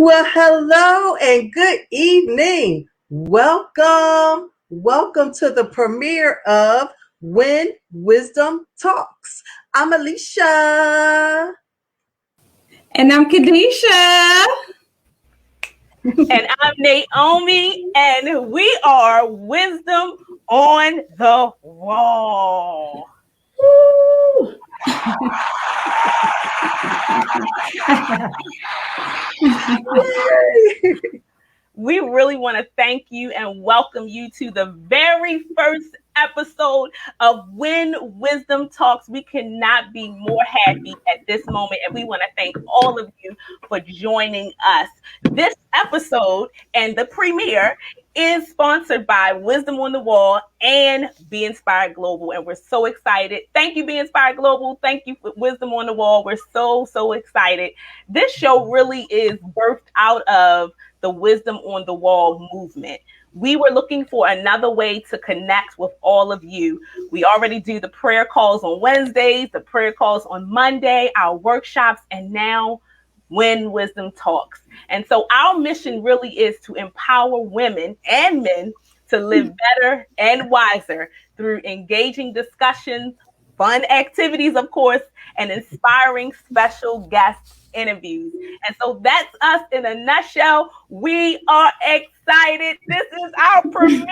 Well, hello and good evening. Welcome to the premiere of When Wisdom Talks. I'm Alicia. And I'm Kadisha. And I'm Naomi, and we are Wisdom on the Wall. Woo! We really want to thank you and welcome you to the very first episode of When Wisdom Talks. We cannot be more happy at this moment, and we want to thank all of you for joining us. This episode and the premiere is sponsored by Wisdom on the Wall and Be Inspired Global, and we're so excited. Thank you, Be Inspired Global. Thank you for Wisdom on the Wall. We're so excited. This show really is birthed out of the Wisdom on the Wall movement. We were looking for another way to connect with all of you. We already do the prayer calls on Wednesdays, the prayer calls on Monday, our workshops, and now When Wisdom Talks. And so our mission really is to empower women and men to live better and wiser through engaging discussions, fun activities, of course, and inspiring special guest interviews. And so that's us in a nutshell. We are excited. This is our premiere.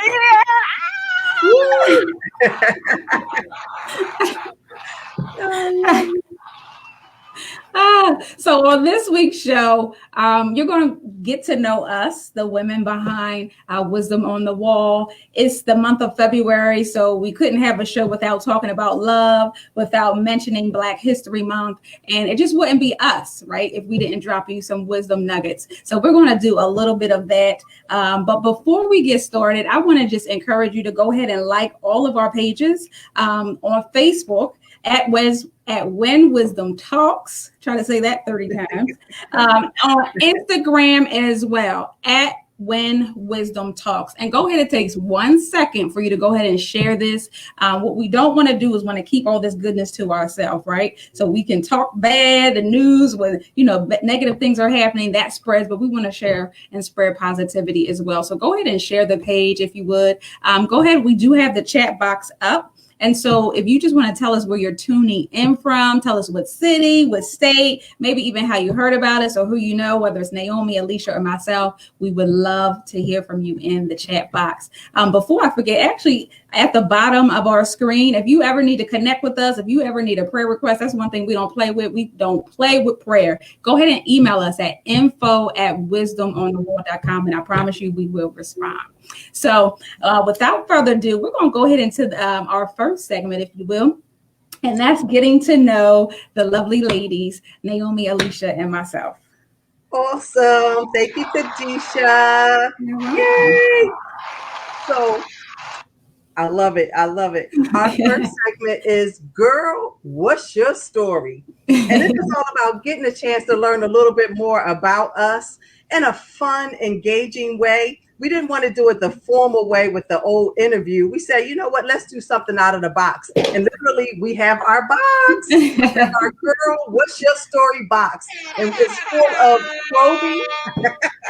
So on this week's show, you're going to get to know us, the women behind Wisdom on the Wall. It's the month of February, so we couldn't have a show without talking about love, without mentioning Black History Month, and it just wouldn't be us, right, if we didn't drop you some wisdom nuggets. So we're going to do a little bit of that. But before we get started, I want to just encourage you to go ahead and like all of our pages on Facebook at When Wisdom Talks. Try to say that 30 times. On Instagram as well, at When Wisdom Talks. And go ahead, it takes 1 second for you to go ahead and share this. What we don't want to do is want to keep all this goodness to ourselves, right? So we can talk bad, the news, when negative things are happening, that spreads, but we want to share and spread positivity as well. So go ahead and share the page if you would. Go ahead, we do have the chat box up. And so if you just want to tell us where you're tuning in from, tell us what city, what state, maybe even how you heard about us or who you know, whether it's Naomi, Alicia, or myself, we would love to hear from you in the chat box. Before I forget, actually, at the bottom of our screen, if you ever need to connect with us, if you ever need a prayer request, that's one thing we don't play with. We don't play with prayer. Go ahead and email us at info@wisdomonthewall.com, and I promise you we will respond. So without further ado, we're going to go ahead into our first segment, if you will, and that's getting to know the lovely ladies, Naomi, Alicia, and myself. Awesome. Thank you, Kadisha. Yay. So I love it. Our first segment is Girl, What's Your Story? And this is all about getting a chance to learn a little bit more about us in a fun, engaging way. We didn't want to do it the formal way with the old interview. We said, you know what, let's do something out of the box. And literally, we have our box. We have our Girl, What's Your Story box. And it's full of probing.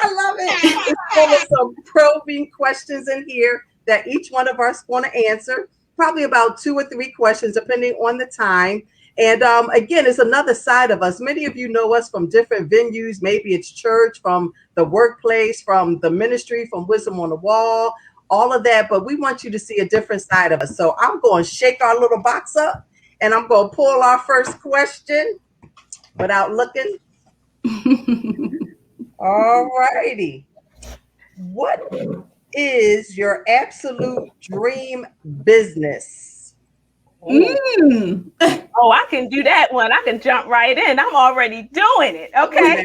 I love it. It's full of some probing questions in here that each one of us want to answer. Probably about 2 or 3 questions, depending on the time. And again, it's another side of us. Many of you know us from different venues. Maybe it's church, from the workplace, from the ministry, from Wisdom on the Wall, all of that. But we want you to see a different side of us. So I'm going to shake our little box up and I'm going to pull our first question without looking. All righty. What is your absolute dream business? Oh, I can do that one. I can jump right in. I'm already doing it. Okay.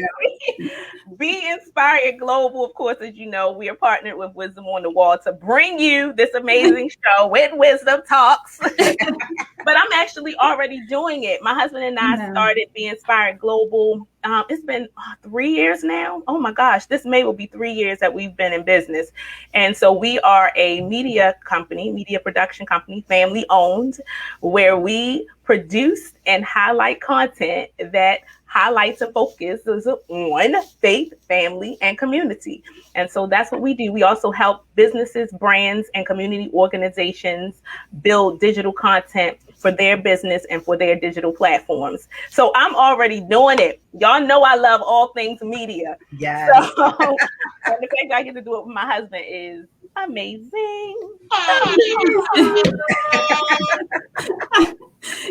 Be Inspired Global, of course, as you know, we are partnered with Wisdom on the Wall to bring you this amazing show with Wisdom Talks. But I'm actually already doing it. My husband and I started Be Inspired Global. It's been 3 years now. Oh my gosh, this May will be 3 years that we've been in business. And so we are a media production company, family owned, where we produce and highlight content that highlights and focuses on faith, family, and community. And so that's what we do. We also help businesses, brands, and community organizations build digital content for their business and for their digital platforms. So I'm already doing it. Y'all know I love all things media. Yes. So and the fact that I get to do it with my husband is amazing.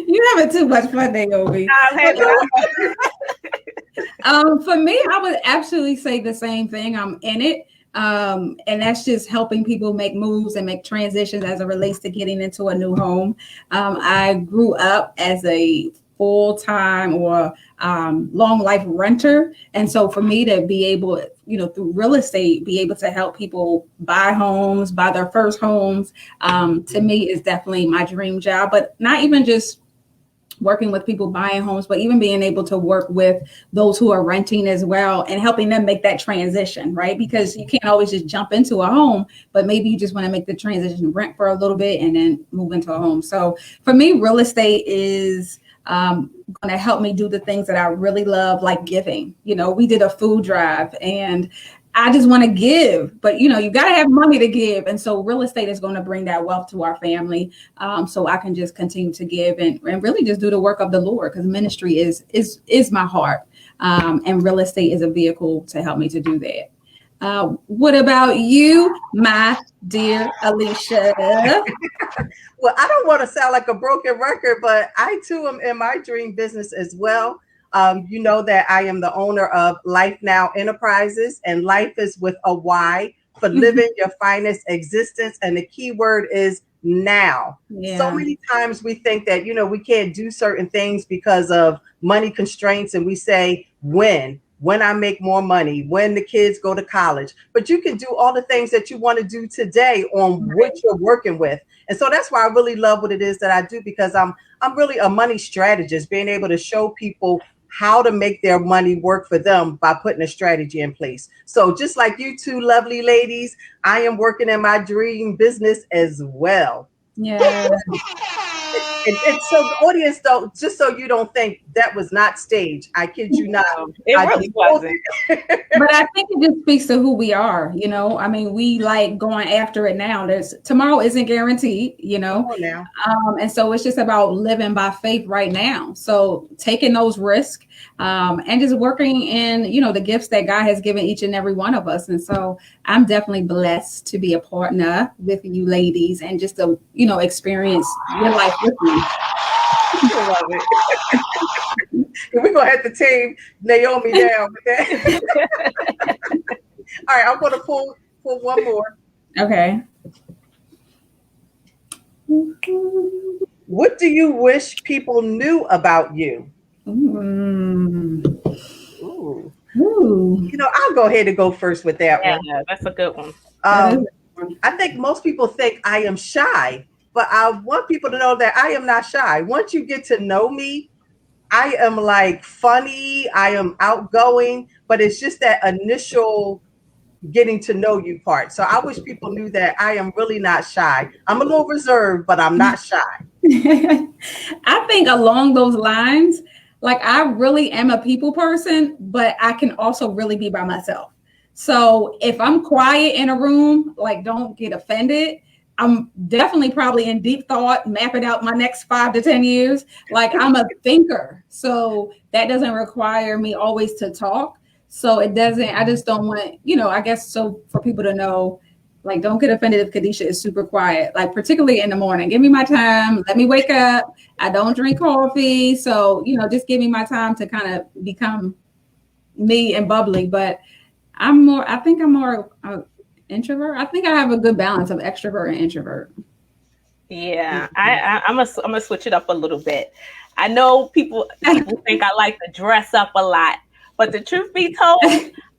You having too much fun, Naomi. For me, I would absolutely say the same thing. I'm in it. And that's just helping people make moves and make transitions as it relates to getting into a new home. I grew up as a full-time or long life renter. And so for me to be able, through real estate, be able to help people buy homes, buy their first homes, to me is definitely my dream job. But not even just working with people buying homes, but even being able to work with those who are renting as well and helping them make that transition, right? Because you can't always just jump into a home, but maybe you just want to make the transition, rent for a little bit and then move into a home. So for me, real estate is going to help me do the things that I really love, like giving. We did a food drive and I just want to give, but you got to have money to give. And so real estate is going to bring that wealth to our family. So I can just continue to give and really just do the work of the Lord, because ministry is my heart. And real estate is a vehicle to help me to do that. What about you, my dear Alicia? Well, I don't want to sound like a broken record, but I too am in my dream business as well. You know that I am the owner of Life Now Enterprises, and life is with a Y for living your finest existence. And the key word is now. Yeah. So many times we think that, we can't do certain things because of money constraints. And we say, when I make more money, when the kids go to college, but you can do all the things that you want to do today on what you're working with. And so that's why I really love what it is that I do, because I'm really a money strategist, being able to show people how to make their money work for them by putting a strategy in place. So just like you two lovely ladies, I am working in my dream business as well. Yeah. And so the audience, though, just so you don't think that was not staged, I kid you not. It really wasn't. But I think it just speaks to who we are. I mean, we like going after it now. Tomorrow isn't guaranteed, and so it's just about living by faith right now. So taking those risks and just working in, the gifts that God has given each and every one of us. And so I'm definitely blessed to be a partner with you ladies and just to, experience your life with me. I love it. We're going to have to tame Naomi down with that. All right, I'm going to pull one more. Okay. What do you wish people knew about you? Ooh. I'll go ahead and go first with that one. Yeah, that's a good one. I think most people think I am shy, but I want people to know that I am not shy. Once you get to know me, I am like funny, I am outgoing, but it's just that initial getting to know you part. So I wish people knew that I am really not shy. I'm a little reserved, but I'm not shy. I think along those lines, like I really am a people person, but I can also really be by myself. So if I'm quiet in a room, like don't get offended. I'm definitely probably in deep thought, mapping out my next 5 to 10 years. Like I'm a thinker. So that doesn't require me always to talk. So I just don't want, I guess so for people to know, like, don't get offended if Kadisha is super quiet, like particularly in the morning. Give me my time. Let me wake up. I don't drink coffee. So, just give me my time to kind of become me and bubbly. But I think I'm more introvert. I think I have a good balance of extrovert and introvert. Yeah, I'm gonna switch it up a little bit. I know people think I like to dress up a lot, but the truth be told,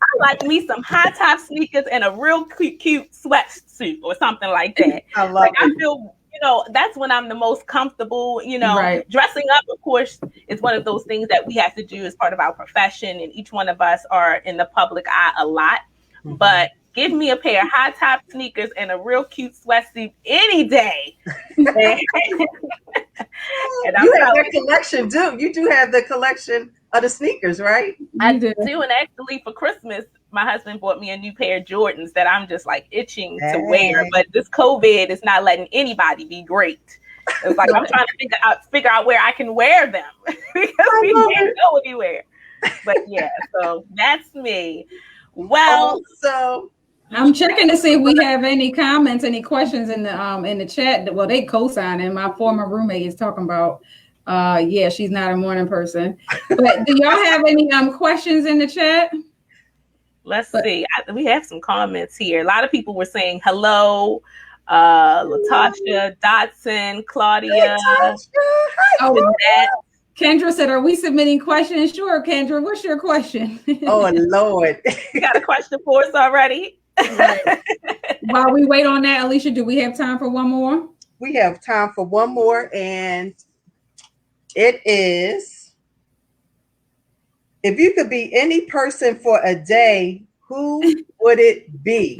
I like me some high top sneakers and a real cute sweatsuit or something like that. I love it. I feel, that's when I'm the most comfortable. Right. Dressing up, of course, is one of those things that we have to do as part of our profession, and each one of us are in the public eye a lot. Mm-hmm. But give me a pair of high top sneakers and a real cute sweatsuit any day. And You have that collection, you do have the collection of the sneakers, right? I do, and actually for Christmas, my husband bought me a new pair of Jordans that I'm just like itching to wear. But this COVID is not letting anybody be great. It's like I'm trying to figure out where I can wear them because we can't go anywhere. But yeah, so that's me. Well, so I'm checking to see if we have any comments, any questions in the chat. Well, they co-signing. My former roommate is talking about yeah, she's not a morning person. But do y'all have any questions in the chat? Let's see. We have some comments here. A lot of people were saying hello. Latasha, Dotson, Claudia. Oh, Kendra said, are we submitting questions? Sure, Kendra. What's your question? Oh, Lord. You got a question for us already? Right. While we wait on that, Alicia, do we have time for one more? We have time for one more, and it is, if you could be any person for a day, who would it be?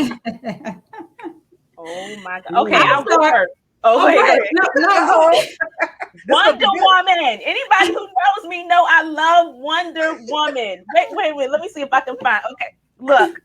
Oh my God. Okay, I'll go first. Oh, wait. No. Wonder Woman. Anybody who knows me know I love Wonder Woman. Wait. Let me see if I can find. Okay, look.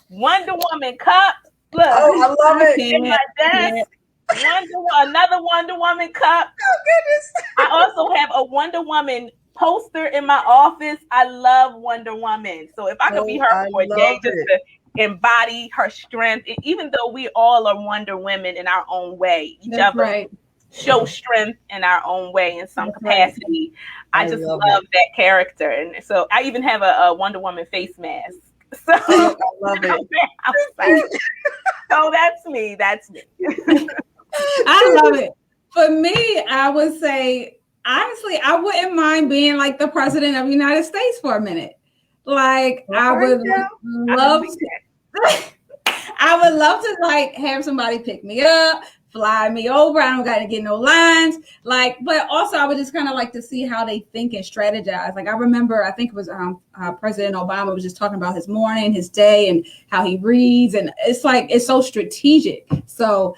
Wonder Woman cup. Look. Oh, I love it. In my desk. Another Wonder Woman cup. Oh, goodness. I also have a Wonder Woman poster in my office. I love Wonder Woman. So if I could be her for a day, just to embody her strength, and even though we all are Wonder Women in our own way, each other show strength in our own way in some capacity. I just love that character. And so I even have a Wonder Woman face mask. So I love it. So that's me. I love it. For me, I would say, honestly, I wouldn't mind being like the president of the United States for a minute. Like, I would love to like have somebody pick me up, fly me over. I don't got to get no lines. Like, but also I would just kind of like to see how they think and strategize. Like, I remember, I think it was President Obama was just talking about his morning, his day, and how he reads. And it's like, it's so strategic. So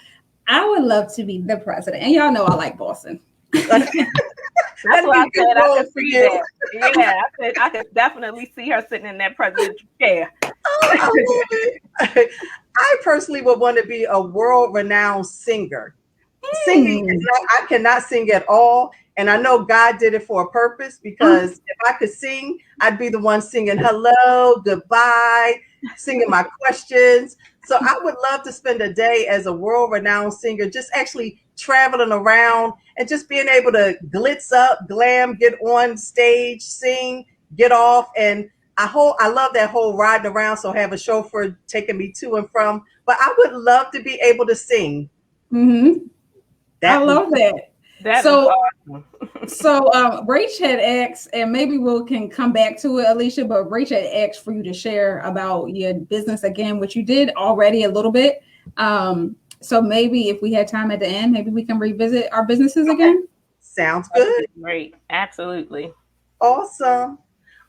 I would love to be the president. And y'all know I like Boston. That's why I said I could see that. Yeah, I could definitely see her sitting in that presidential chair. I personally would want to be a world-renowned singer. Singing, I cannot sing at all. And I know God did it for a purpose, because if I could sing, I'd be the one singing hello, goodbye, singing my questions. So I would love to spend a day as a world-renowned singer, just actually traveling around and just being able to glitz up, glam, get on stage, sing, get off. And I love that whole riding around. So have a chauffeur taking me to and from. But I would love to be able to sing. Mm-hmm. I love that. That so awesome. So Rach had asked, and maybe we can come back to it, Alicia, but Rach had asked for you to share about your business again, which you did already a little bit. So maybe if we had time at the end, maybe we can revisit our businesses again. Sounds good. Great. Absolutely. Awesome.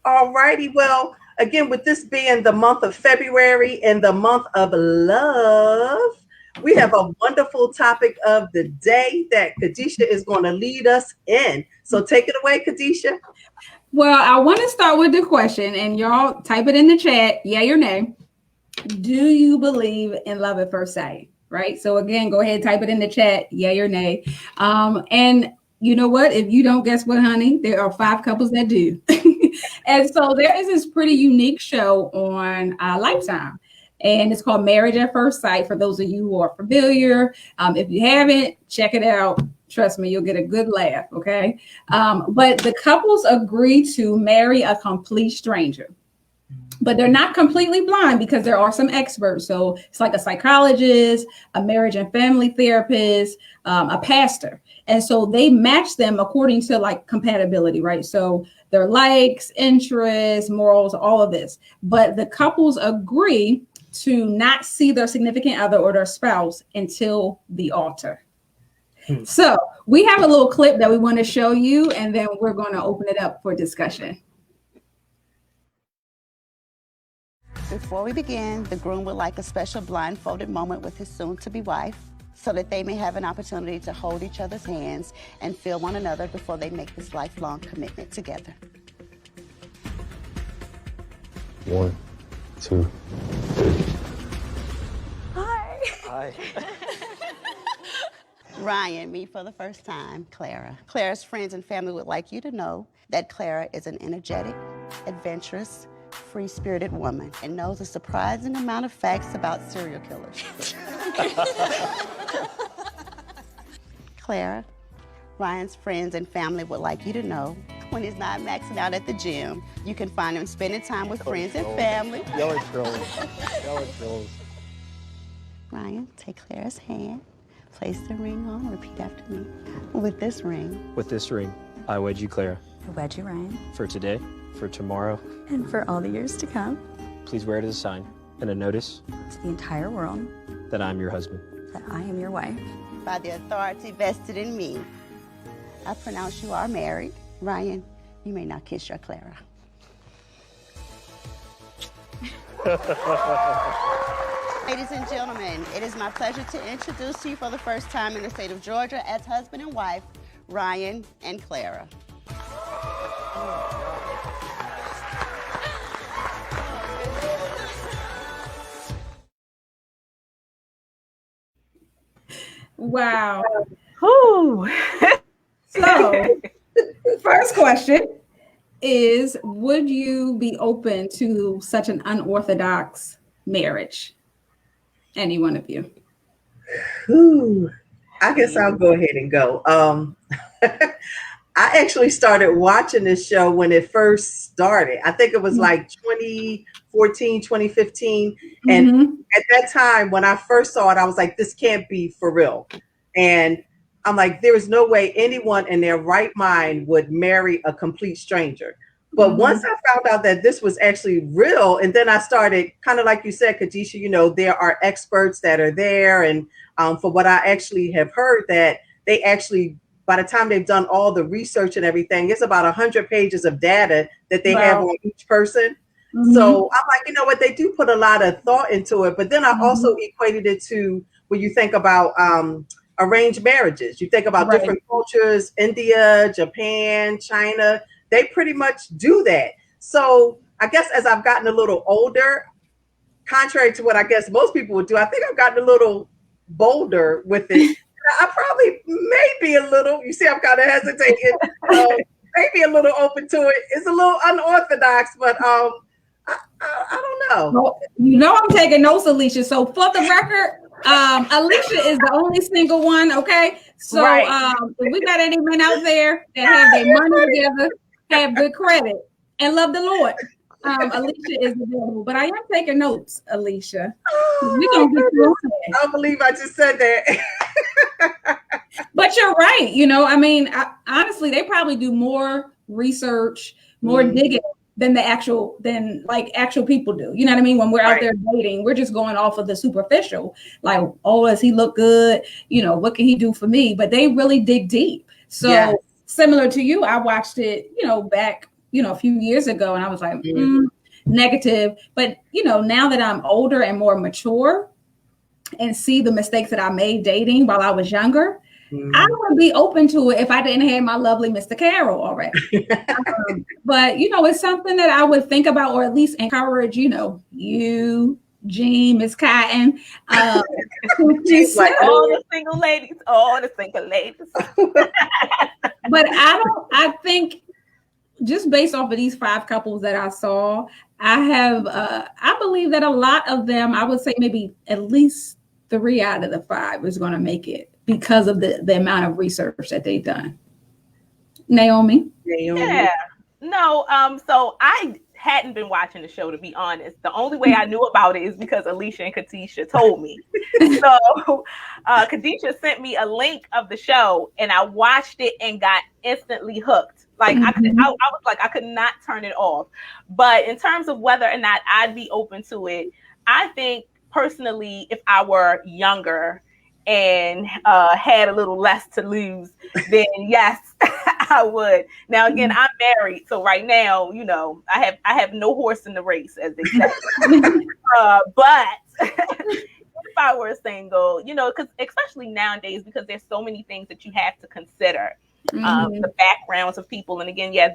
All righty. Well, again, with this being the month of February and the month of love, we have a wonderful topic of the day that Khadisha is going to lead us in. So take it away, Khadisha. Well, I want to start with the question, and y'all type it in the chat, yay or nay. Do you believe in love at first sight? Right. So again, go ahead, type it in the chat, yay or nay. And you know what? If you don't, guess what, honey? There are 5 couples that do. And so there is this pretty unique show on Lifetime. And it's called Marriage at First Sight, for those of you who are familiar. If you haven't, check it out. Trust me, you'll get a good laugh, okay? But the couples agree to marry a complete stranger. But they're not completely blind, because there are some experts. So it's like a psychologist, a marriage and family therapist, a pastor. And so they match them according to like compatibility, right? So their likes, interests, morals, all of this. But the couples agree to not see their significant other or their spouse until the altar. So we have a little clip that we want to show you, and then we're going to open it up for discussion. Before we begin, the groom would like a special blindfolded moment with his soon-to-be wife. so that they may have an opportunity to hold each other's hands and feel one another before they make this lifelong commitment together. 1, 2, 3. Hi. Hi. Ryan, meet for the first time, Clara. Clara's friends and family would like you to know that Clara is an energetic, adventurous, free-spirited woman and knows a surprising amount of facts about serial killers. Clara, Ryan's friends and family would like you to know when he's not maxing out at the gym, you can find him spending time with friends and family. Y'all are trolls. Y'all are trolls. Ryan, take Clara's hand, place the ring on, repeat after me. With this ring, I wed you, Clara. I wed you, Ryan. For today, for tomorrow. And for all the years to come. Please wear it as a sign and a notice To the entire world. that I'm your husband. That I am your wife. by the authority vested in me, I pronounce you are married. Ryan, you may now kiss your Clara. Ladies and gentlemen, it is my pleasure to introduce to you for the first time in the state of Georgia as husband and wife, Ryan and Clara. Wow. Whew. So, first question is, would you be open to such an unorthodox marriage? Any one of you? Ooh, I guess I'll go ahead and go. I actually started watching this show when it first started. I think it was like 2014, 2015. And at that time, when I first saw it, I was like, this can't be for real. And I'm like, there is no way anyone in their right mind would marry a complete stranger. But once I found out that this was actually real, and then I started, kind of like you said, Khadijah, you know, there are experts that are there. And for what I actually have heard, that they actually, by the time they've done all the research and everything, it's about 100 pages of data that they have on each person. So I'm like, you know what, they do put a lot of thought into it. But then I also equated it to when you think about arranged marriages. You think about different cultures, India, Japan, China, they pretty much do that. So I guess as I've gotten a little older, contrary to what I guess most people would do, I think I've gotten a little bolder with it. I probably may be a little, you see, I'm kind of hesitating, maybe a little open to it. It's a little unorthodox, but I don't know. Well, you know I'm taking notes, Alicia. So for the record, Alicia is the only single one, okay? So if we got any men out there that have their money together, have good credit, and love the Lord, Alicia is available. But I am taking notes, Alicia. We're gonna get through it. I don't believe I just said that. But you're right. You know, I mean, honestly, they probably do more research, more digging than actual people do. You know what I mean? When we're out there dating, we're just going off of the superficial. Like, oh, does he look good? You know, what can he do for me? But they really dig deep. So similar to you, I watched it, you know, back, you know, a few years ago, and I was like, negative. But, you know, now that I'm older and more mature and see the mistakes that I made dating while I was younger, I would be open to it if I didn't have my lovely Mr. Carroll already. But, you know, it's something that I would think about, or at least encourage, you know, you, Jean, Miss Cotton. She's like all the single ladies. But I think just based off of these 5 couples that I saw, I believe that a lot of them, I would say maybe at least 3 out of the 5 is going to make it because of the amount of research that they've done. Naomi? Yeah. No, so I hadn't been watching the show, to be honest. The only way I knew about it is because Alicia and Khadijah told me. So Khadijah sent me a link of the show, and I watched it and got instantly hooked. Like I was like, I could not turn it off. But in terms of whether or not I'd be open to it, I think personally, if I were younger and had a little less to lose, then yes, I would. Now again, I'm married, so right now, you know, I have no horse in the race, as they say. But if I were single, because especially nowadays, because there's so many things that you have to consider, the backgrounds of people. And again, yeah,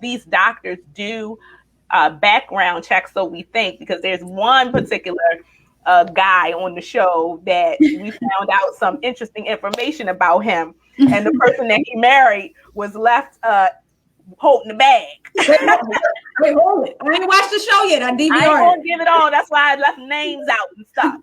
these doctors do background checks, so we think, because there's one particular guy on the show that we found out some interesting information about him, and the person that he married was left holding the bag. Wait, hold it. I ain't watched the show yet. I DVR'd. I ain't gonna give it all. That's why I left names out and stuff.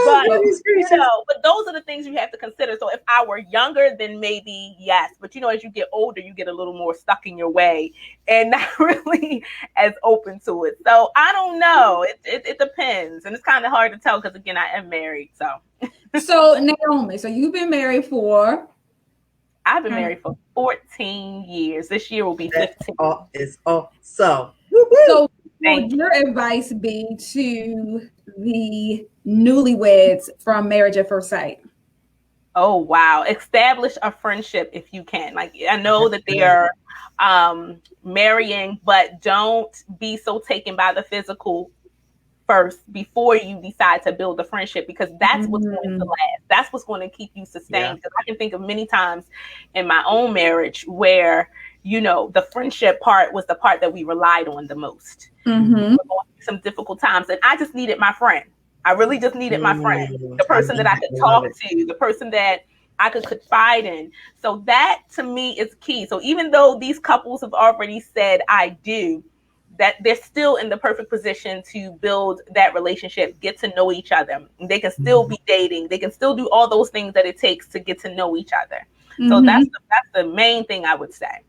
But those are the things you have to consider. So if I were younger, then maybe yes. But as you get older, you get a little more stuck in your way and not really as open to it. So I don't know. It depends, and it's kind of hard to tell because again, I am married. So Naomi, so you've been married for? I've been married for 14 years. This year will be 15. It's awesome. So would your advice be to the newlyweds from Marriage at First Sight? Oh, wow. Establish a friendship if you can. Like, I know that they are marrying, but don't be so taken by the physical first before you decide to build a friendship, because that's what's going to last. That's what's going to keep you sustained. Because I can think of many times in my own marriage where, the friendship part was the part that we relied on the most. We're going through some difficult times, and I just needed my friend. I really just needed my friend, the person that I could talk to, the person that I could confide in. So that to me is key. So even though these couples have already said I do, that they're still in the perfect position to build that relationship, get to know each other. They can still be dating. They can still do all those things that it takes to get to know each other. So that's the main thing I would say.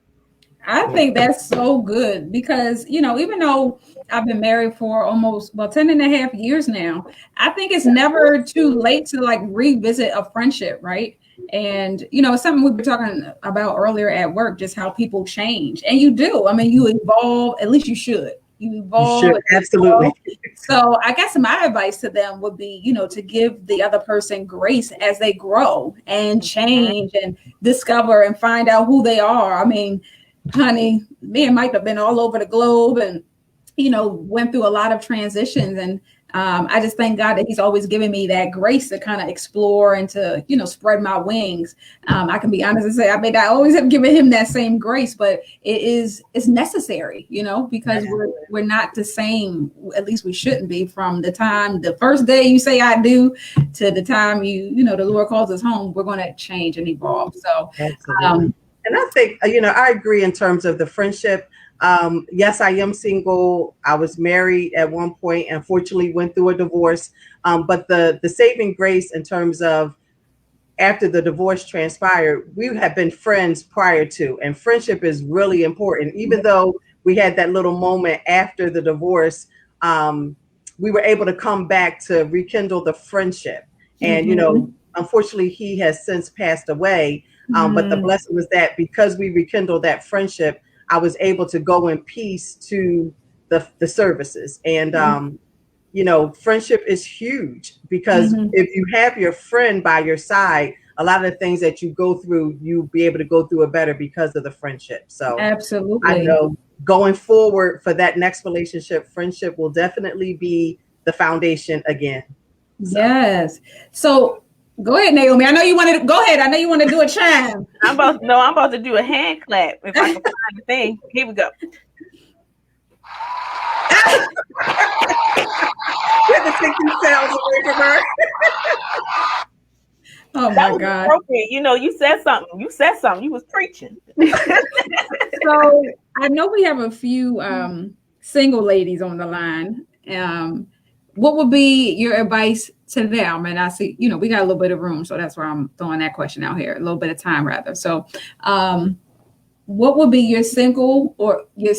I think that's so good because, even though I've been married for almost 10 and a half years now, I think it's never too late to revisit a friendship, right? And, it's something we were talking about earlier at work, just how people change. And you do. I mean, you evolve, at least you should. You evolve. You should, absolutely. So I guess my advice to them would be, to give the other person grace as they grow and change and discover and find out who they are. I mean, honey, me and Mike have been all over the globe and, went through a lot of transitions. And I just thank God that he's always given me that grace to kind of explore and to, spread my wings. I can be honest and say, I may not always have given him that same grace, but it's necessary, because we're not the same. At least we shouldn't be, from the first day you say I do to the time the Lord calls us home. We're going to change and evolve. So, and I think, I agree in terms of the friendship. Yes, I am single. I was married at one point, unfortunately went through a divorce. But the saving grace in terms of after the divorce transpired, we have been friends prior to, and friendship is really important. Even though we had that little moment after the divorce, we were able to come back to rekindle the friendship. And, unfortunately, he has since passed away. But the blessing was that because we rekindled that friendship, I was able to go in peace to the services. And, friendship is huge because if you have your friend by your side, a lot of the things that you go through, you'll be able to go through it better because of the friendship. So absolutely, I know going forward for that next relationship, friendship will definitely be the foundation again. So. Yes. So go ahead, Naomi. I know you wanted to go ahead. I know you want to do a chime. I'm about to do a hand clap if I can find the thing. Here we go. You have to take these sounds away from her. Oh that my God. Appropriate. You said something. You was preaching. So I know we have a few single ladies on the line. What would be your advice to them? And I see, we got a little bit of room, so that's why I'm throwing that question out here, a little bit of time rather. So what would be your single or your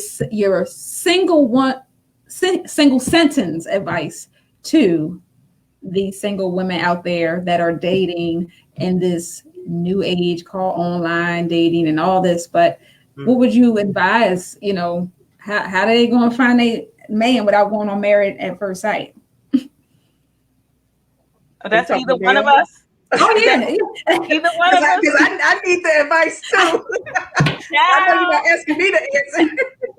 single sentence advice to the single women out there that are dating in this new age called online dating and all this? But what would you advise, how are they going to find a man without going on Married at First Sight? That's either one of us. Oh yeah, either one of us. Because I need the advice too. I know you're not asking me to answer.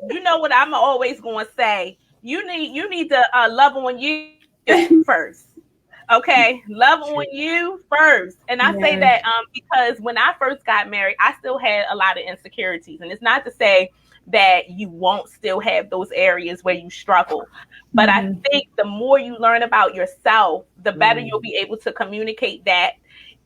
You know what I'm always going to say. You need to love on you first. Okay, love on you first. And I say that because when I first got married, I still had a lot of insecurities. And it's not to say that you won't still have those areas where you struggle. But I think the more you learn about yourself, the better you'll be able to communicate that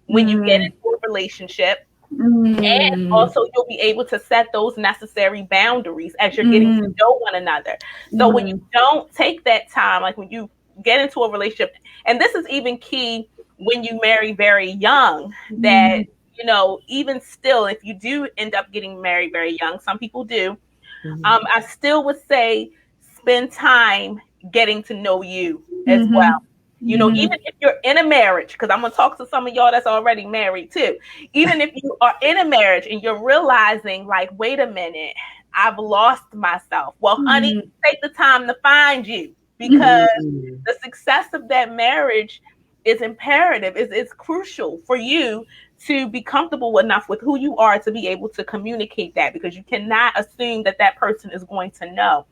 when you get into a relationship. And also you'll be able to set those necessary boundaries as you're getting to know one another. So when you don't take that time, like when you get into a relationship, and this is even key when you marry very young, that, you know, even still, if you do end up getting married very young, some people do, I still would say spend time getting to know you as well. You know, even if you're in a marriage, because I'm going to talk to some of y'all that's already married too. Even if you are in a marriage and you're realizing, like, wait a minute, I've lost myself. Well, honey, take the time to find you, because the success of that marriage is imperative. It's crucial for you to be comfortable enough with who you are to be able to communicate that, because you cannot assume that that person is going to know.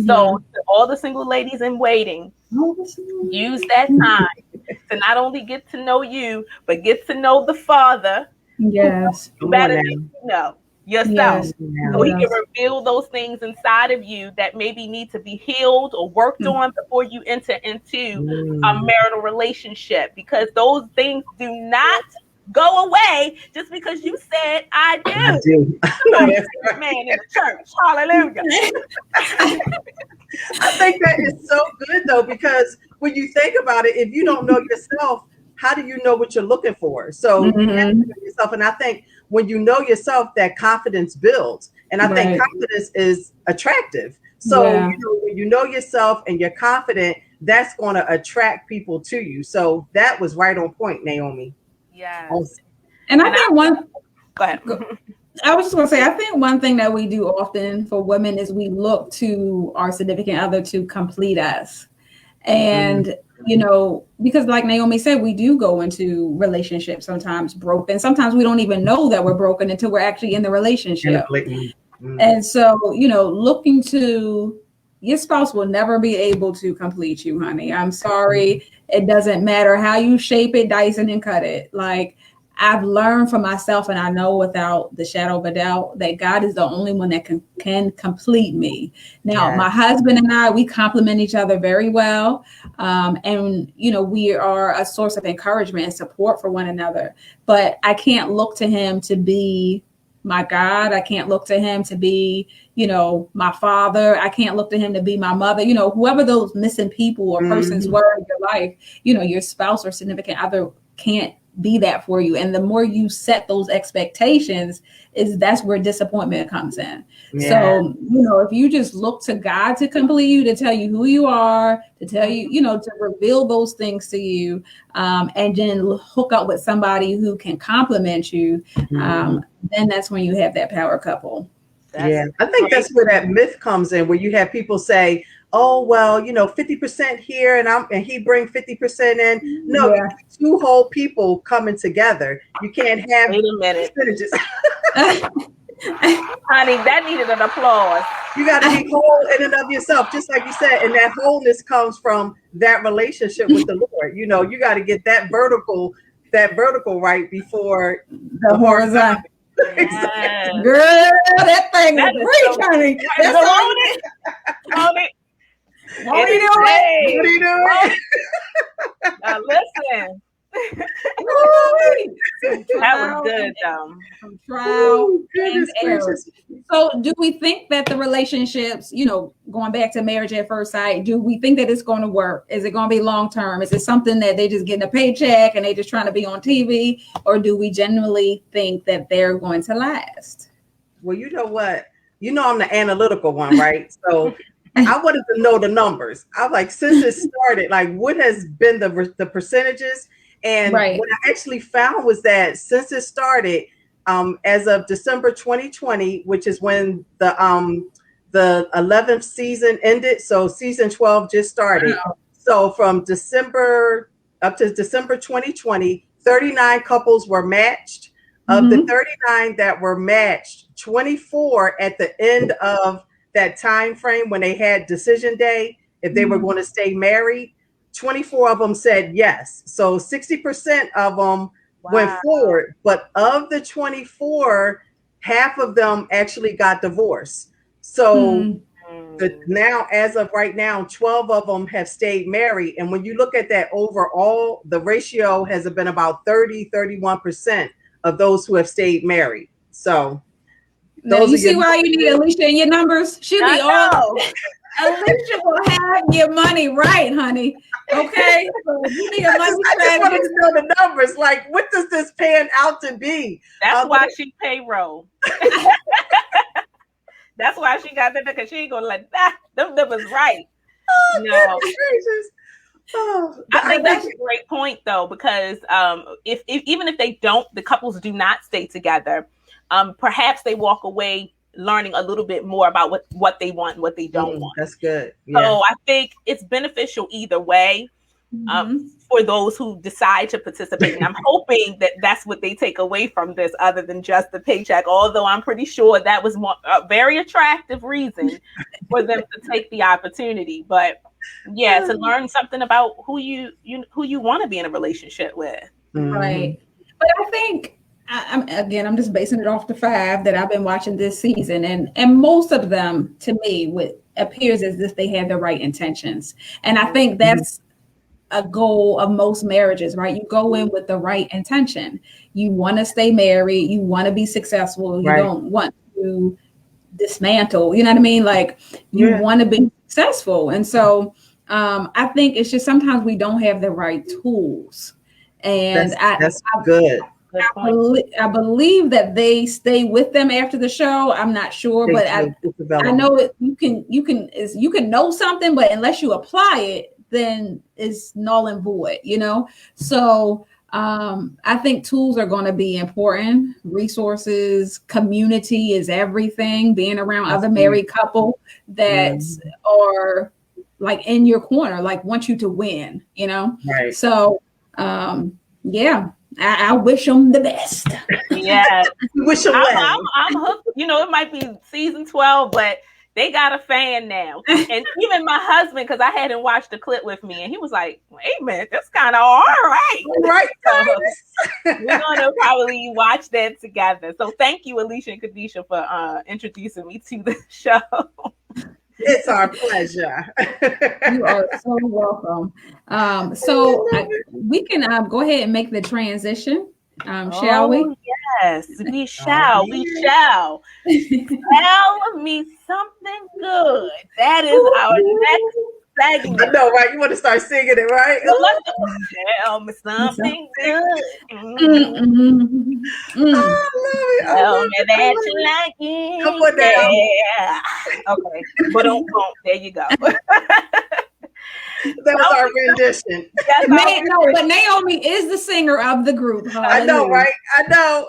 So to all the single ladies in waiting, use that time to not only get to know you, but get to know the Father. Yes. Who better than you know yourself. So he can reveal those things inside of you that maybe need to be healed or worked on before you enter into a marital relationship, because those things do not go away just because you said I do. I do. Somebody say this man in the church. Hallelujah. I think that is so good though, because when you think about it, if you don't know yourself, how do you know what you're looking for? So you have to know yourself. And I think when you know yourself, that confidence builds. And I think confidence is attractive. So you know, when you know yourself and you're confident, that's going to attract people to you. So that was right on point, Naomi. Yes. And I think go ahead. I was just going to say, I think one thing that we do often for women is we look to our significant other to complete us. And, you know, because like Naomi said, we do go into relationships sometimes broken. Sometimes we don't even know that we're broken until we're actually in the relationship. And so, you know, looking to your spouse will never be able to complete you, honey. I'm sorry. It doesn't matter how you shape it, dice it, and cut it. Like, I've learned for myself, and I know without the shadow of a doubt that God is the only one that can complete me. Now, my husband and I, we complement each other very well. And, you know, we are a source of encouragement and support for one another. But I can't look to him to be my God. I can't look to him to be, you know, my father. I can't look to him to be my mother. You know, whoever those missing people or persons were in your life, you know, your spouse or significant other can't be that for you. And the more you set those expectations, that's where disappointment comes in. So, you know, if you just look to God to complete you, to tell you who you are, to tell you, you know, to reveal those things to you, and then hook up with somebody who can complement you, then that's when you have that power couple. I think that's where that myth comes in, where you have people say, oh, well, you know, 50% here and he bring 50% in. No, you need two whole people coming together. You can't have percentages. Honey, that needed an applause. You got to be whole in and of yourself, just like you said, and that wholeness comes from that relationship with the Lord. You know, you got to get that vertical right before the horizontal. Exactly. Girl, that thing is great, honey. That's on it. What are you doing? Now listen. That was good, trial and error. So do we think that the relationships, you know, going back to marriage at first sight, do we think that it's going to work? Is it going to be long term? Is it something that they just getting a paycheck and they just trying to be on TV? Or do we genuinely think that they're going to last? Well, you know what? You know, I'm the analytical one, right? So I wanted to know the numbers. I'm like, since it started, like, what has been the percentages? And what I actually found was that since it started, as of December 2020, which is when the 11th season ended, so season 12 just started. So from December up to December 2020, 39 couples were matched. Of the 39 that were matched, 24 at the end of that time frame when they had decision day, if they were going to stay married, 24 of them said yes. So 60% of them went forward. But of the 24, half of them actually got divorced. So now, as of right now, 12 of them have stayed married. And when you look at that overall, the ratio has been about 31% of those who have stayed married. So now those you are see your why you need Alicia in your numbers. She'll be all. Alicia will have your money right, honey. Okay, so you need a money I just wanted to know the numbers. Like, what does this pan out to be? That's why she payroll. That's why she got that, because she ain't gonna let them numbers right. No. I think that's a great point, though, because if even if they don't, the couples do not stay together, perhaps they walk away learning a little bit more about what they want and what they don't want. That's good. Yeah. So I think it's beneficial either way for those who decide to participate. And I'm hoping that that's what they take away from this, other than just the paycheck. Although I'm pretty sure that was a very attractive reason for them to take the opportunity. But yeah, to learn something about who you want to be in a relationship with. Right. But I think, I'm just basing it off the 5 that I've been watching this season, and most of them, to me, appears as if they have the right intentions. And I think that's a goal of most marriages, right? You go in with the right intention. You want to stay married. You want to be successful. You don't want to dismantle. You know what I mean? Like, you want to be successful. And so I think it's just sometimes we don't have the right tools. And that's good. I believe that they stay with them after the show. I'm not sure, but I know you can know something, but unless you apply it, then it's null and void, you know? So I think tools are going to be important. Resources, community is everything. Being around other married couple that are like in your corner, like want you to win, you know? Right. So yeah. I wish them the best. Yeah, wish them well. I'm hooked. You know, it might be season 12, but they got a fan now. And even my husband, because I hadn't watched the clip with me, and he was like, "Wait a minute, that's kind of all right." Right. So we're gonna probably watch that together. So thank you, Alicia and Khadisha, for introducing me to the show. It's our pleasure. You are so welcome. So we can go ahead and make the transition, shall we? Yes, we shall. We shall. Tell me something good. That is our next segment. I know, right? You want to start singing it, right? Tell me something good. Tell me that you like it. Come on down. Yeah. Okay. But there you go. That was our rendition. But Naomi is the singer of the group. I know, right? I know.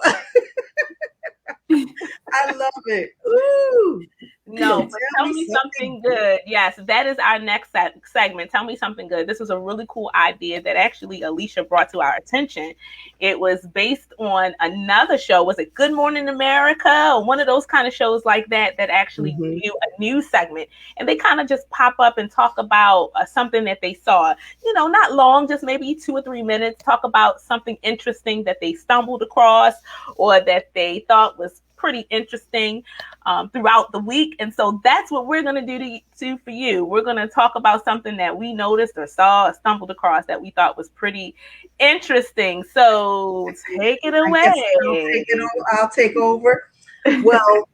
I love it. Ooh. No, but tell me something good. Yes, that is our next segment. Tell me something good. This was a really cool idea that actually Alicia brought to our attention. It was based on another show. Was it Good Morning America, or one of those kind of shows like that actually do a news segment, and they kind of just pop up and talk about something that they saw. You know, not long, just maybe 2 or 3 minutes. Talk about something interesting that they stumbled across or that they thought was pretty interesting throughout the week. And so that's what we're going to do for you. We're going to talk about something that we noticed or saw or stumbled across that we thought was pretty interesting. So take it away. I'll take over. Well,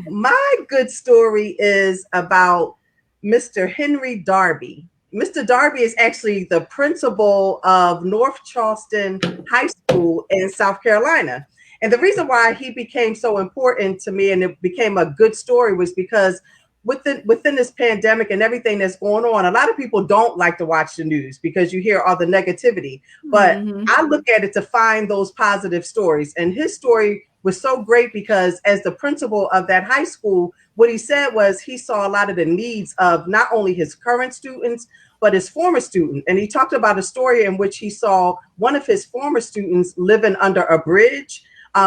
my good story is about Mr. Henry Darby. Mr. Darby is actually the principal of North Charleston High School in South Carolina. And the reason why he became so important to me and it became a good story was because within this pandemic and everything that's going on, a lot of people don't like to watch the news because you hear all the negativity. But I look at it to find those positive stories. And his story was so great because as the principal of that high school, what he said was he saw a lot of the needs of not only his current students, but his former student. And he talked about a story in which he saw one of his former students living under a bridge.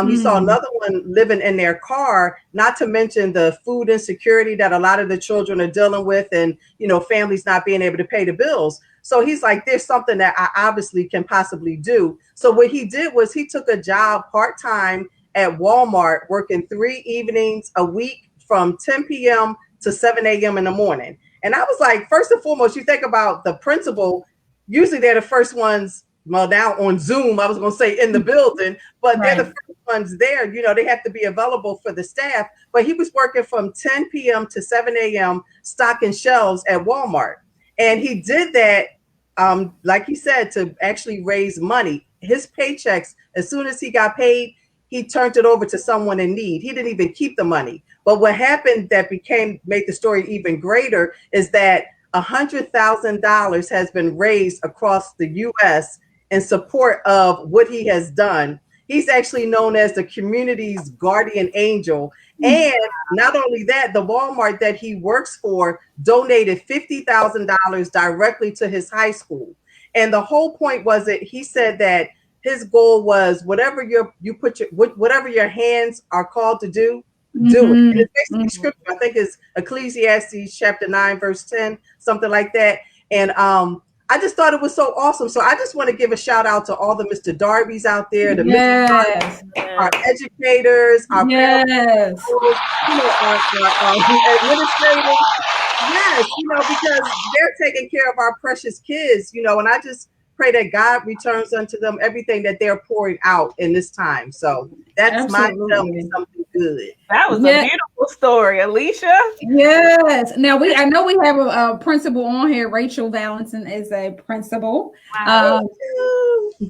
He saw another one living in their car, not to mention the food insecurity that a lot of the children are dealing with, and, families not being able to pay the bills. So he's like, there's something that I obviously can possibly do. So what he did was he took a job part-time at Walmart, working 3 evenings a week from 10 p.m. to 7 a.m. in the morning. And I was like, first and foremost, you think about the principal, usually they're the first ones, well, now on Zoom, I was going to say in the building, but they're the first ones there. They have to be available for the staff. But he was working from 10 p.m. to 7 a.m. stocking shelves at Walmart. And he did that, like he said, to actually raise money. His paychecks, as soon as he got paid, he turned it over to someone in need. He didn't even keep the money. But what happened that made the story even greater is that $100,000 has been raised across the U.S. in support of what he has done. He's actually known as the community's guardian angel. And not only that, the Walmart that he works for donated $50,000 directly to his high school. And the whole point was that he said that his goal was whatever whatever your hands are called to do, do it. And it's basically scripture. I think it's Ecclesiastes chapter 9, verse 10, something like that. And I just thought it was so awesome. So I just want to give a shout out to all the Mr. Darbys out there, the Mr. Darbys, our educators, our parents, our administrators. Yes, because they're taking care of our precious kids, and I just pray that God returns unto them everything that they're pouring out in this time. So that's my tell me something good. That was a beautiful story, Alicia. Yes. Now I know we have a principal on here. Rachel Valentin is a principal. Wow.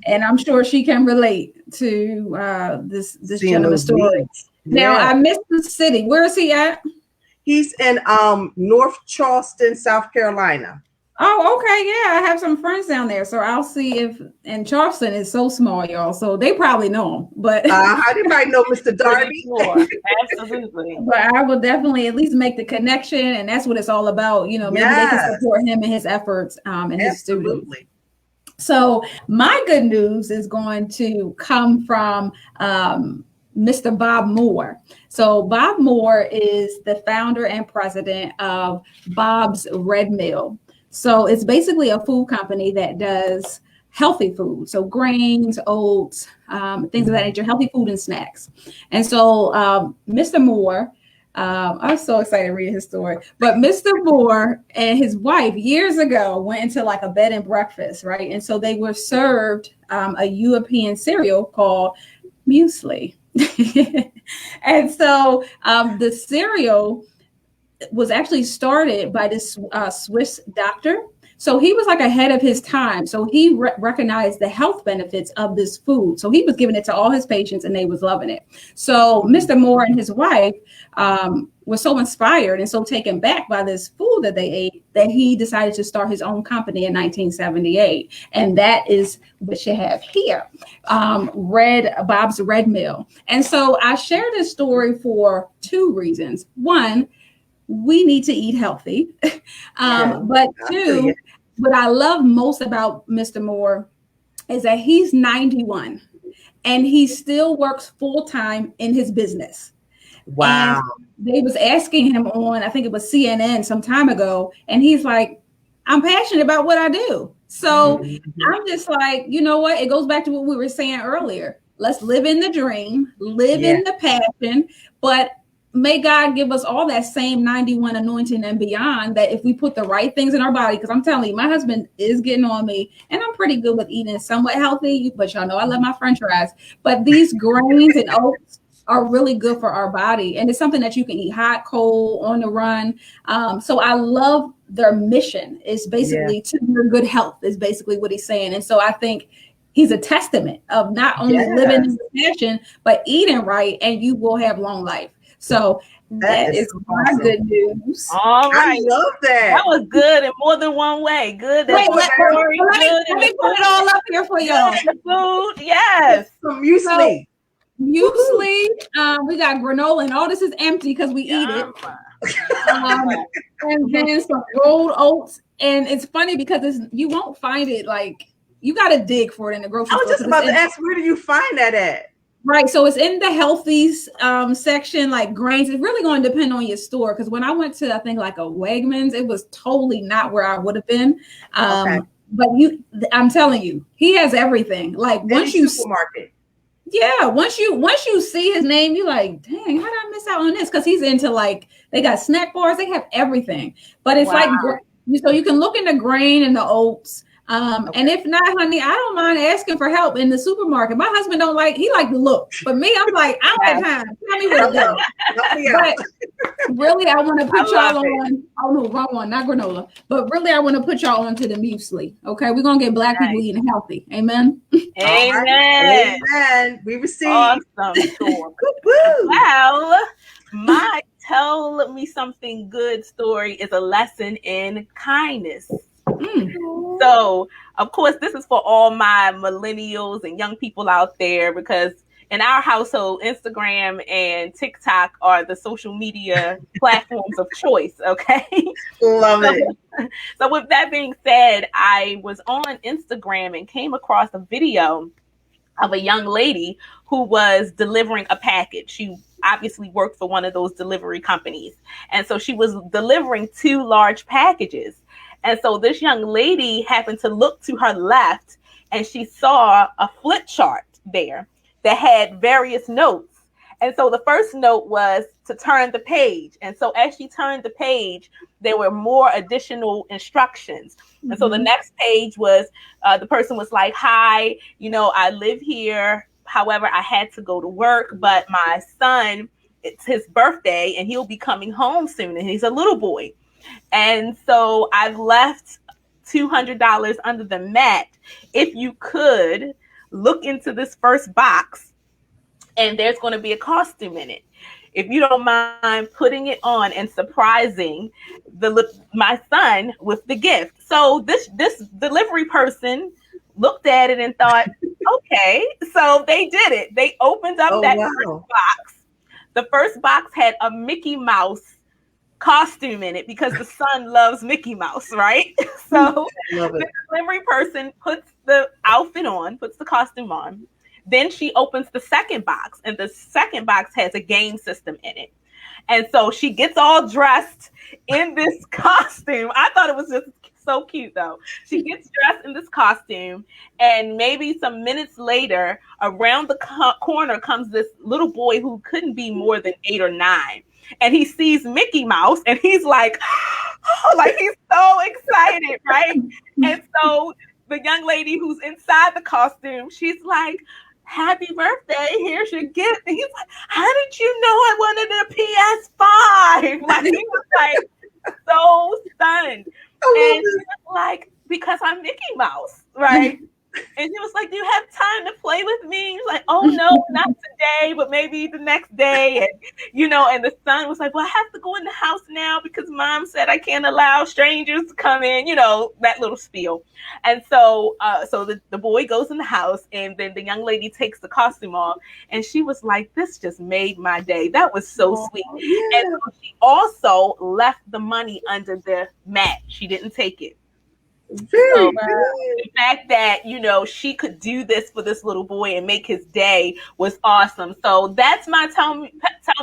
And I'm sure she can relate to this gentleman's story. Now I missed the city. Where is he at? He's in North Charleston, South Carolina. Oh, okay. Yeah, I have some friends down there. So I'll see if, and Charleston is so small, y'all. So they probably know him. But how do you might know Mr. Darby? Absolutely. But I will definitely at least make the connection. And that's what it's all about. Maybe they can support him in his efforts and his students. So my good news is going to come from Mr. Bob Moore. So Bob Moore is the founder and president of Bob's Red Mill. So it's basically a food company that does healthy food. So grains, oats, things of that nature, healthy food and snacks. And so Mr. Moore, I'm so excited to read his story, but Mr. Moore and his wife years ago went into like a bed and breakfast, right? And so they were served a European cereal called muesli. And so the cereal was actually started by this Swiss doctor. So he was like ahead of his time. So he recognized the health benefits of this food. So he was giving it to all his patients and they was loving it. So Mr. Moore and his wife were so inspired and so taken back by this food that they ate that he decided to start his own company in 1978. And that is what you have here, Bob's Red Mill. And so I share this story for 2 reasons. One, we need to eat healthy. But 2, what I love most about Mr. Moore is that he's 91 and he still works full time in his business. Wow. And they was asking him on, I think it was CNN some time ago, and he's like, I'm passionate about what I do. So I'm just like, you know what? It goes back to what we were saying earlier. Let's live in the dream, live in the passion, but may God give us all that same 91 anointing and beyond, that if we put the right things in our body, because I'm telling you, my husband is getting on me and I'm pretty good with eating somewhat healthy, but y'all know I love my French fries. But these grains and oats are really good for our body. And it's something that you can eat hot, cold, on the run. So I love their mission. It's basically to your good health is basically what he's saying. And so I think he's a testament of not only living in the passion, but eating right, and you will have long life. So that is my good news. All right. I love that. That was good in more than one way. Good. Wait, let me put it all up here for y'all. The food, yes. Some muesli. So, muesli. We got granola, and all this is empty because we eat it. And then some rolled oats. And it's funny because you won't find it, like, you got to dig for it in the grocery store. I was just about to ask, where do you find that at? Right. So it's in the healthy section, like grains. It's really going to depend on your store. Because when I went to, I think like a Wegmans, it was totally not where I would have been. Okay. But I'm telling you, he has everything. Like once Any you supermarket. Yeah, once you see his name, you're like, dang, how did I miss out on this? Because he's into like they got snack bars, they have everything. But it's like so you can look in the grain and the oats. And if not, honey, I don't mind asking for help in the supermarket. My husband don't like, he like to look. But me, I'm like, I don't have time. Tell me where to go. But really, I want to put y'all on. Oh no, wrong one, not granola. But really, I want to put y'all onto the muesli. Okay, we're gonna get Black people eating healthy. Amen. Amen. Right. Amen. We receive. Awesome. Cool. Well, my tell me something good story is a lesson in kindness. So, of course, this is for all my millennials and young people out there, because in our household, Instagram and TikTok are the social media platforms of choice. Okay. Love it. So with that being said, I was on Instagram and came across a video of a young lady who was delivering a package. She obviously worked for one of those delivery companies. And so she was delivering 2 large packages. And so this young lady happened to look to her left and she saw a flip chart there that had various notes. And so the first note was to turn the page. And so as she turned the page, there were more additional instructions. And so the next page was, the person was like, hi, I live here. However, I had to go to work, but my son, it's his birthday and he'll be coming home soon. And he's a little boy. And so I've left $200 under the mat. If you could look into this first box, and there's going to be a costume in it. If you don't mind putting it on and surprising my son with the gift. So this delivery person looked at it and thought, okay, so they did it. They opened up first box. The first box had a Mickey Mouse costume in it because the son loves Mickey Mouse, right? So the delivery person puts the outfit on, puts the costume on. Then she opens the second box, and the second box has a game system in it. And so she gets all dressed in this costume. I thought it was just so cute, though. She gets dressed in this costume, and maybe some minutes later, around the corner comes this little boy who couldn't be more than 8 or 9. And he sees Mickey Mouse, and he's like, oh, like he's so excited, right? And so the young lady who's inside the costume, she's like, happy birthday, here's your gift. And he's like, how did you know I wanted a PS5? Like, he was like so stunned. And he was like, because I'm Mickey Mouse, right? And he was like, do you have time to play with me? He's like, oh no, not today, but maybe the next day. And and the son was like, well, I have to go in the house now because mom said I can't allow strangers to come in, that little spiel. And so the boy goes in the house, and then the young lady takes the costume off, and she was like, this just made my day. That was so sweet. Yeah. And so she also left the money under the mat. She didn't take it. So the fact that she could do this for this little boy and make his day was awesome. So that's my tell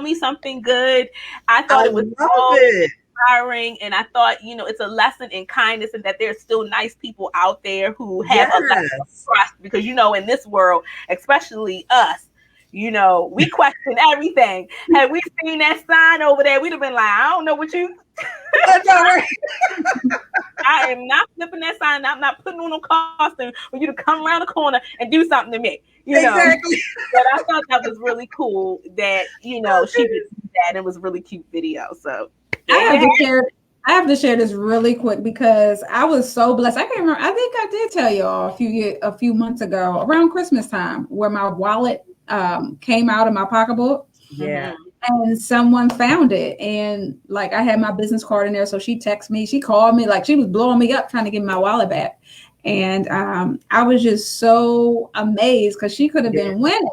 me something good. I thought it was so inspiring, and I thought it's a lesson in kindness, and that there's still nice people out there who have a lesson of trust, because in this world, especially us, we question everything. Had we seen that sign over there, we'd have been like, I don't know what you. I am not flipping that sign. I'm not putting on no costume for you to come around the corner and do something to me. Exactly. But I thought that was really cool that she did that, and it was a really cute video. So I have to share this really quick because I was so blessed. I can't remember. I think I did tell y'all a few months ago around Christmas time where my wallet came out of my pocketbook. Yeah. And someone found it, and like I had my business card in there, so she texted me, she called me, like she was blowing me up trying to get my wallet back. And I was just so amazed because she could have been winning,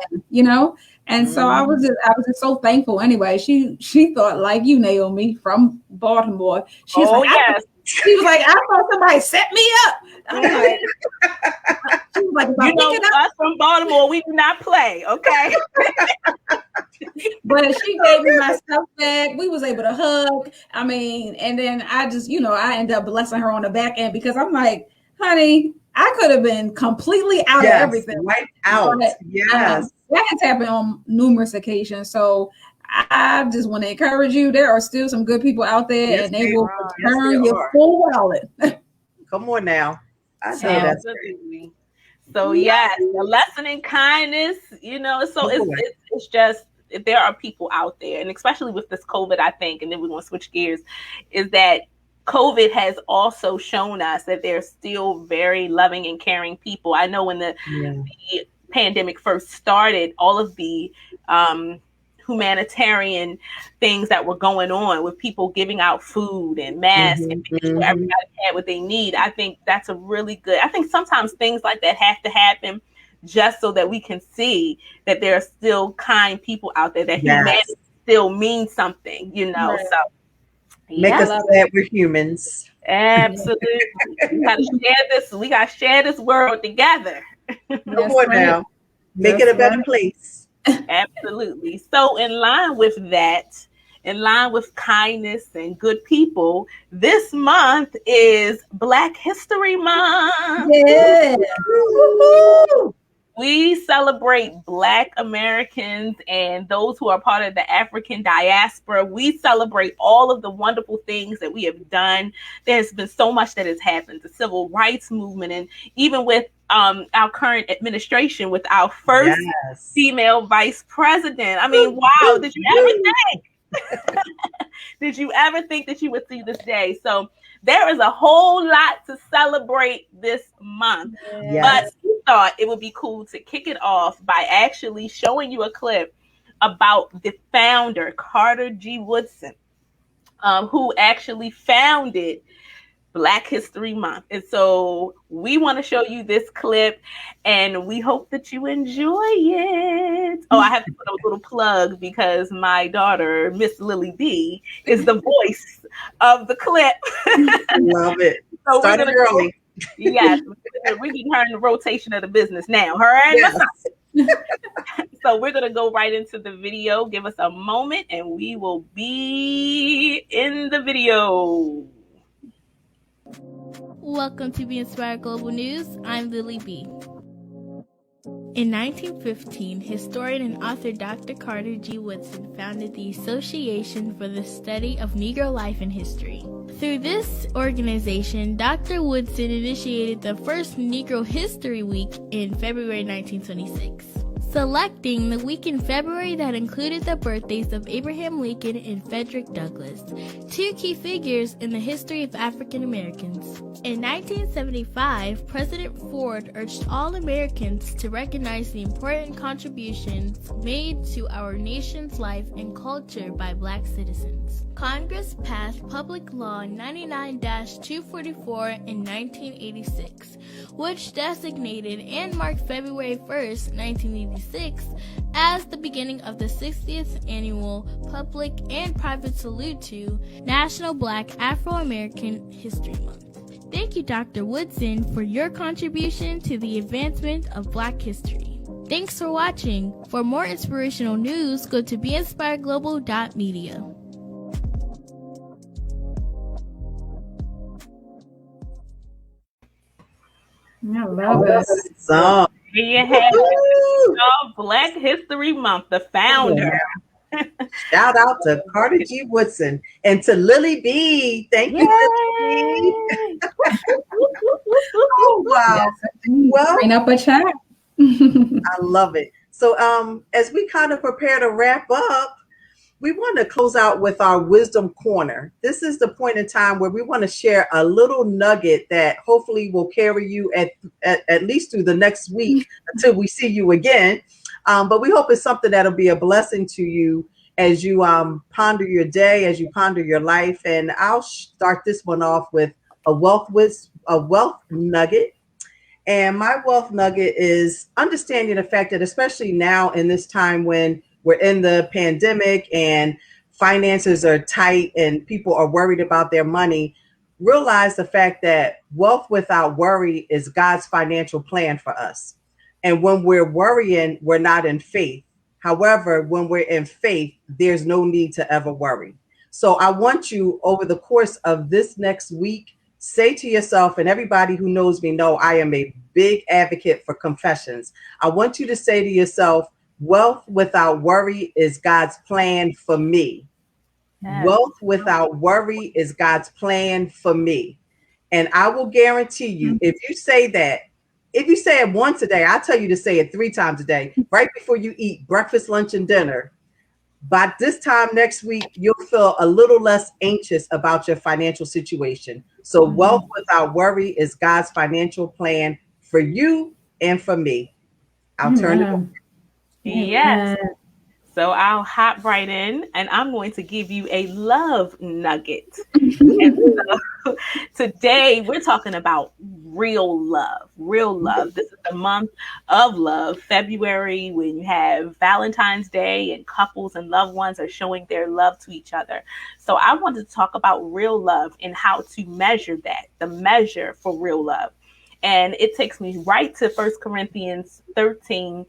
And so I was just so thankful. Anyway, she thought like you, Naomi from Baltimore. She was like, I thought somebody set me up. I'm like, she was like, You know, us from Baltimore, we do not play, okay? but she gave me my stuff back. We was able to hug. I mean, and then I just, I ended up blessing her on the back end because I'm like, honey, I could have been completely out of everything. Wiped out. But, yes. That has happened on numerous occasions. So I just want to encourage you. There are still some good people out there, and they will return your full wallet. Come on now. I know that's great. So yes, a lesson in kindness, so it's just, there are people out there, and especially with this COVID, I think, and then we're going to switch gears, is that COVID has also shown us that there's still very loving and caring people. I know when the pandemic first started, all of the humanitarian things that were going on with people giving out food and masks and making sure everybody had what they need. I think that's a really good, I think sometimes things like that have to happen just so that we can see that there are still kind people out there, that humanity still means something, Right. So make us glad we're humans. Absolutely. We gotta share this world together. Come on now. Make it a better place. Absolutely. So in line with that, in line with kindness and good people, this month is Black History Month. Yeah. We celebrate Black Americans and those who are part of the African diaspora. We celebrate all of the wonderful things that we have done. There's been so much that has happened, the civil rights movement, and even with our current administration, with our first female vice president. I mean, wow, did you ever think? Did you ever think that you would see this day? So there is a whole lot to celebrate this month. But we thought it would be cool to kick it off by actually showing you a clip about the founder, Carter G. Woodson, who actually founded Black History Month. And so we want to show you this clip, and we hope that you enjoy it. Oh, I have to put a little plug because my daughter, Miss Lily B, is the voice of the clip. Love it. So started early. Yes, we're getting her in the rotation of the business now. Her and So we're going to go right into the video. Give us a moment and we will be in the video. Welcome to Be Inspired Global News. I'm Lily B. In 1915, historian and author Dr. Carter G. Woodson founded the Association for the Study of Negro Life and History. Through this organization, Dr. Woodson initiated the first Negro History Week in February 1926. Selecting the week in February that included the birthdays of Abraham Lincoln and Frederick Douglass, two key figures in the history of African Americans. In 1975, President Ford urged all Americans to recognize the important contributions made to our nation's life and culture by Black citizens. Congress passed Public Law 99-244 in 1986, which designated and marked February 1st, 1986, as the beginning of the 60th Annual Public and Private Salute to National Black Afro-American History Month. Thank you, Dr. Woodson, for your contribution to the advancement of Black history. Thanks for watching. For more inspirational news, go to beinspiredglobal.media. I love it. So, here you have it. Black History Month, the founder. Shout out to Carter G. Woodson and to Lily B. Thank you, Lily B. Oh, wow. Well, bring up a chat. I love it. So as we kind of prepare to wrap up, we want to close out with our wisdom corner. This is the point in time where we want to share a little nugget that hopefully will carry you at least through the next week until we see you again. But we hope it's something that'll be a blessing to you as you ponder your day, as you ponder your life. And I'll start this one off with a wealth nugget. And my wealth nugget is understanding the fact that especially now in this time when we're in the pandemic and finances are tight and people are worried about their money, realize the fact that wealth without worry is God's financial plan for us. And when we're worrying, we're not in faith. However, when we're in faith, there's no need to ever worry. So I want you, over the course of this next week, say to yourself, and everybody who knows me know I am a big advocate for confessions. I want you to say to yourself, wealth without worry is God's plan for me. Yes. Wealth without worry is God's plan for me. And I will guarantee you, if you say that, if you say it once a day, I tell you to say it 3 times a day, right before you eat breakfast, lunch, and dinner. By this time next week, you'll feel a little less anxious about your financial situation. So wealth without worry is God's financial plan for you and for me. I'll turn it over. Yes. So I'll hop right in, and I'm going to give you a love nugget. And so today we're talking about real love, real love. This is the month of love, February, when you have Valentine's Day and couples and loved ones are showing their love to each other. So I wanted to talk about real love and how to measure that, the measure for real love. And it takes me right to 1 Corinthians 13:4-7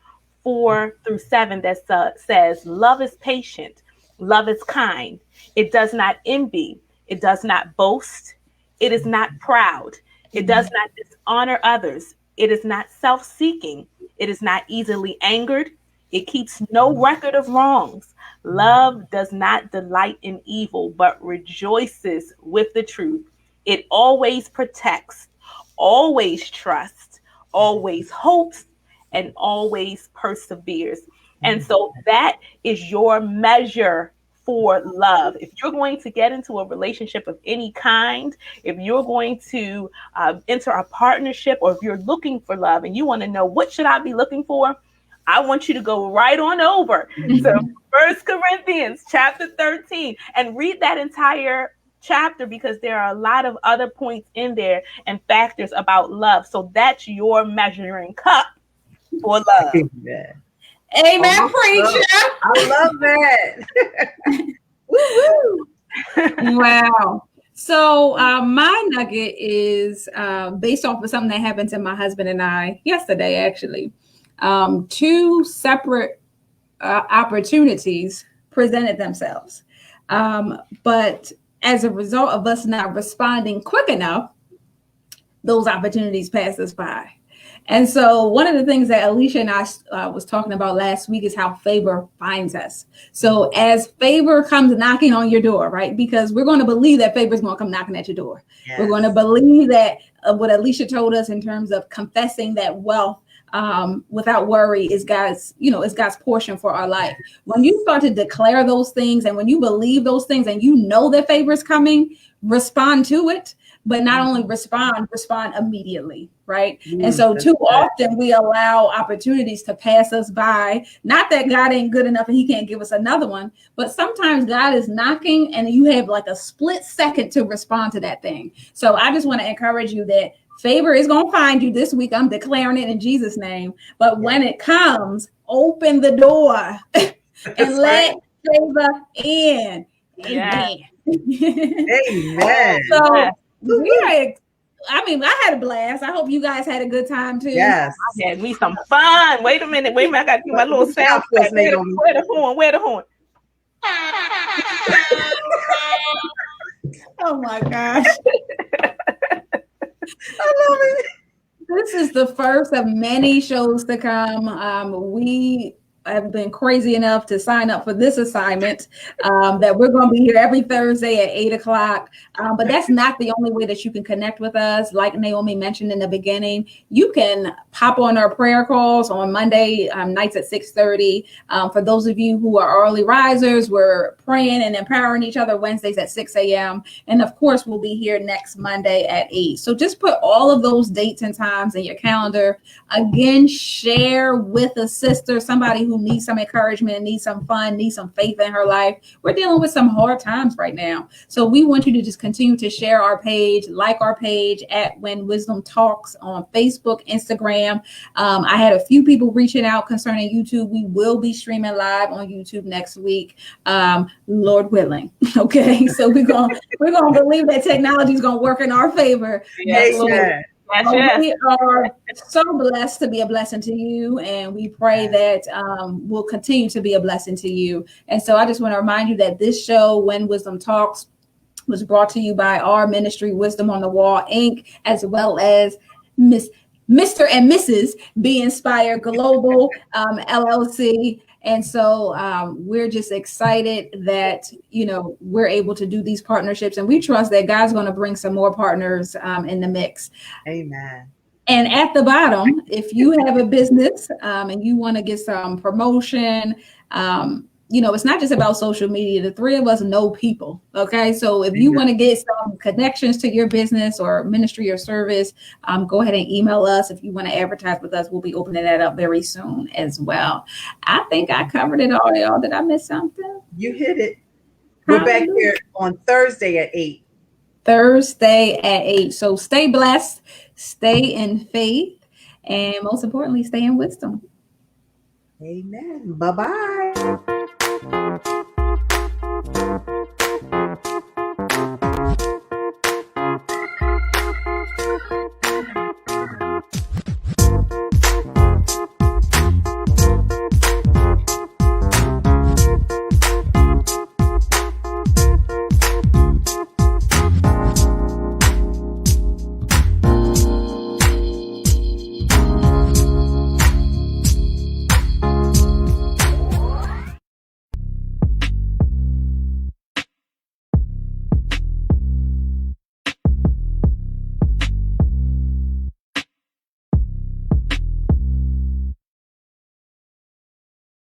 that says, love is patient, love is kind, it does not envy, it does not boast, it is not proud, it does not dishonor others, it is not self-seeking, it is not easily angered, it keeps no record of wrongs. Love does not delight in evil, but rejoices with the truth. It always protects, always trusts, always hopes, and always perseveres. And so that is your measure for love. If you're going to get into a relationship of any kind, if you're going to enter a partnership, or if you're looking for love and you want to know what should I be looking for, I want you to go right on over to 1 Corinthians chapter 13 and read that entire chapter, because there are a lot of other points in there and factors about love. So that's your measuring cup for love. Amen. Amen, preacher. I love that. Woo-woo. Wow. So my nugget is based off of something that happened to my husband and I yesterday, actually. 2 separate opportunities presented themselves. But as a result of us not responding quick enough, those opportunities passed us by. And so one of the things that Alicia and I was talking about last week is how favor finds us. So as favor comes knocking on your door, right? Because we're going to believe that favor is going to come knocking at your door. Yes. We're going to believe that what Alicia told us in terms of confessing that wealth without worry is God's, is God's portion for our life. When you start to declare those things, and when you believe those things, and you know that favor is coming, respond to it. But not only respond immediately, right? And so too often we allow opportunities to pass us by. Not that God ain't good enough and he can't give us another one, but sometimes God is knocking and you have like a split second to respond to that thing. So I just want to encourage you that favor is going to find you this week. I'm declaring it in Jesus' name. But when it comes, open the door and let favor in. Amen. Amen. So I had a blast. I hope you guys had a good time too. Yes. I had me some fun. Wait a minute. I got to do my little sound. Where the horn? Where the horn? Oh my gosh. I love it. This is the first of many shows to come. We have been crazy enough to sign up for this assignment that we're going to be here every Thursday at 8:00. But that's not the only way that you can connect with us. Like Naomi mentioned in the beginning, you can pop on our prayer calls on Monday nights at 6:30. For those of you who are early risers, we're praying and empowering each other Wednesdays at 6 a.m. And of course, we'll be here next Monday at 8. So just put all of those dates and times in your calendar. Again, share with a sister, somebody who who needs some encouragement, needs some fun, needs some faith in her life. We're dealing with some hard times right now. So we want you to just continue to share our page, like our page at When Wisdom Talks on Facebook, Instagram. I had a few people reaching out concerning YouTube. We will be streaming live on YouTube next week, Lord willing. Okay, so we're gonna believe that technology is gonna work in our favor. Yes, So, Lord. Yes. we are so blessed to be a blessing to you, and we pray that we'll continue to be a blessing to you. And so I just want to remind you that this show, When Wisdom Talks, was brought to you by our ministry, Wisdom on the Wall, Inc., as well as Mr. and Mrs. Be Inspired Global, LLC. And so we're just excited that, we're able to do these partnerships, and we trust that God's going to bring some more partners in the mix. Amen. And at the bottom, if you have a business and you want to get some promotion, it's not just about social media. The three of us know people. Okay. So if you want to get some connections to your business or ministry or service, go ahead and email us. If you want to advertise with us, we'll be opening that up very soon as well. I think I covered it all, y'all. Did I miss something? You hit it. We're back here on Thursday at 8. Thursday at 8. So stay blessed, stay in faith, and most importantly, stay in wisdom. Amen. Bye-bye.